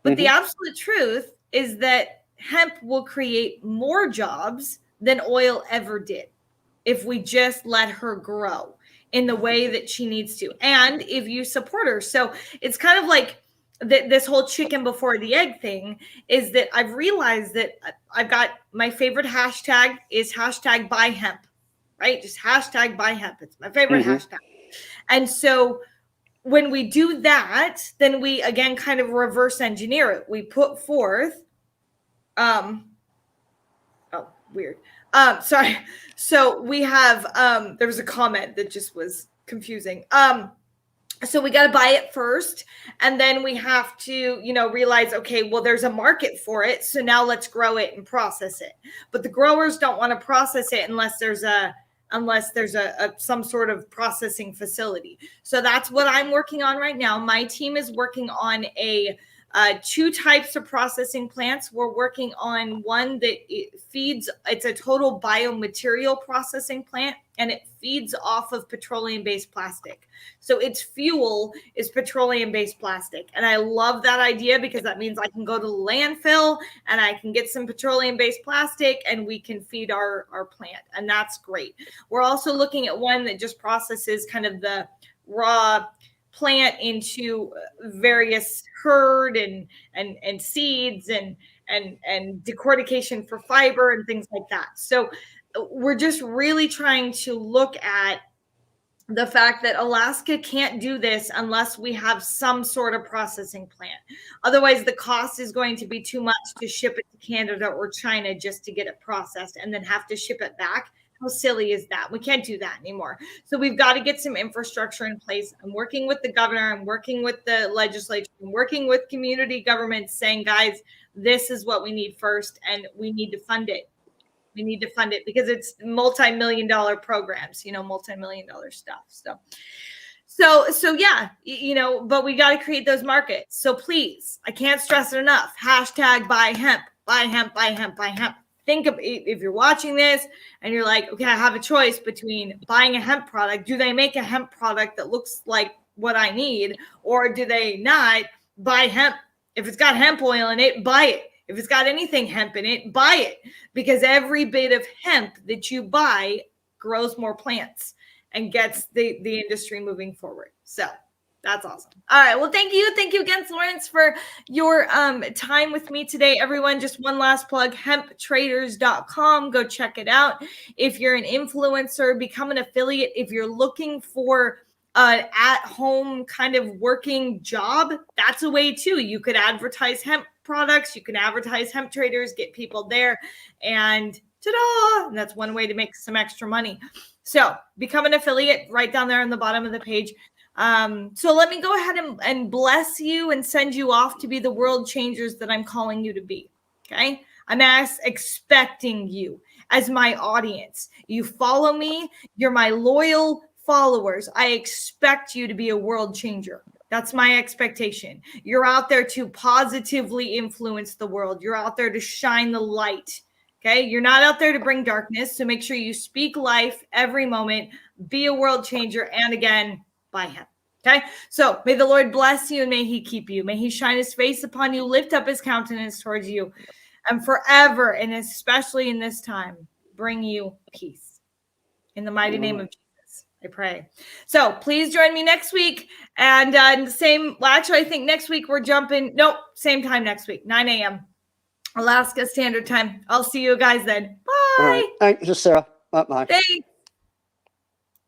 But the absolute truth is that hemp will create more jobs than oil ever did if we just let her grow in the way that she needs to, and if you support her. So it's kind of like this whole chicken before the egg thing, is that I've realized that I've got my favorite hashtag is hashtag buy hemp, right? Just hashtag buy hemp. It's my favorite hashtag. And so when we do that, then we again kind of reverse engineer it. We put forth, weird. Sorry. So we have, there was a comment that just was confusing. So we got to buy it first, and then we have to, realize, okay, well, there's a market for it. So now let's grow it and process it. But the growers don't want to process it unless there's some sort of processing facility. So that's what I'm working on right now. My team is working on two types of processing plants. We're working on one that it's a total biomaterial processing plant, and it feeds off of petroleum-based plastic. So its fuel is petroleum-based plastic. And I love that idea, because that means I can go to the landfill and I can get some petroleum-based plastic and we can feed our plant. And that's great. We're also looking at one that just processes kind of the raw plant into various hurd and seeds and decortication for fiber and things like that. So we're just really trying to look at the fact that Alaska can't do this unless we have some sort of processing plant. Otherwise, the cost is going to be too much to ship it to Canada or China just to get it processed and then have to ship it back. How silly is that? We can't do that anymore. So we've got to get some infrastructure in place. I'm working with the governor. I'm working with the legislature. I'm working with community governments saying, guys, this is what we need first, and we need to fund it. We need to fund it because it's multi-million-dollar programs, multi-million-dollar stuff. So yeah, but we got to create those markets. So please, I can't stress it enough. Hashtag buy hemp, buy hemp, buy hemp, buy hemp. Think of, if you're watching this and you're like, okay, I have a choice between buying a hemp product. Do they make a hemp product that looks like what I need, or do they not? Buy hemp. If it's got hemp oil in it, buy it. If it's got anything hemp in it, buy it, because every bit of hemp that you buy grows more plants and gets the industry moving forward. So that's awesome. All right. Well, thank you. Thank you again, Florence, for your time with me today. Everyone, just one last plug, hemptraders.com. Go check it out. If you're an influencer, become an affiliate. If you're looking for an at-home kind of working job, that's a way too. You could advertise hemp products. You can advertise Hemp Traders, get people there, and ta-da! And that's one way to make some extra money. So become an affiliate right down there on the bottom of the page. So let me go ahead and bless you and send you off to be the world changers that I'm calling you to be. Okay. I'm expecting you as my audience. You follow me. You're my loyal followers. I expect you to be a world changer. That's my expectation. You're out there to positively influence the world. You're out there to shine the light. Okay. You're not out there to bring darkness. So make sure you speak life every moment, be a world changer. And again, buy hemp. Okay. So may the Lord bless you and may he keep you. May he shine his face upon you, lift up his countenance towards you, and forever, and especially in this time, bring you peace. In the mighty name of Jesus, I pray. So please join me next week. And actually, I think next week we're same time next week, 9 a.m. Alaska Standard Time. I'll see you guys then. Bye. All right. Thank you, Sarah. Bye-bye. Thanks.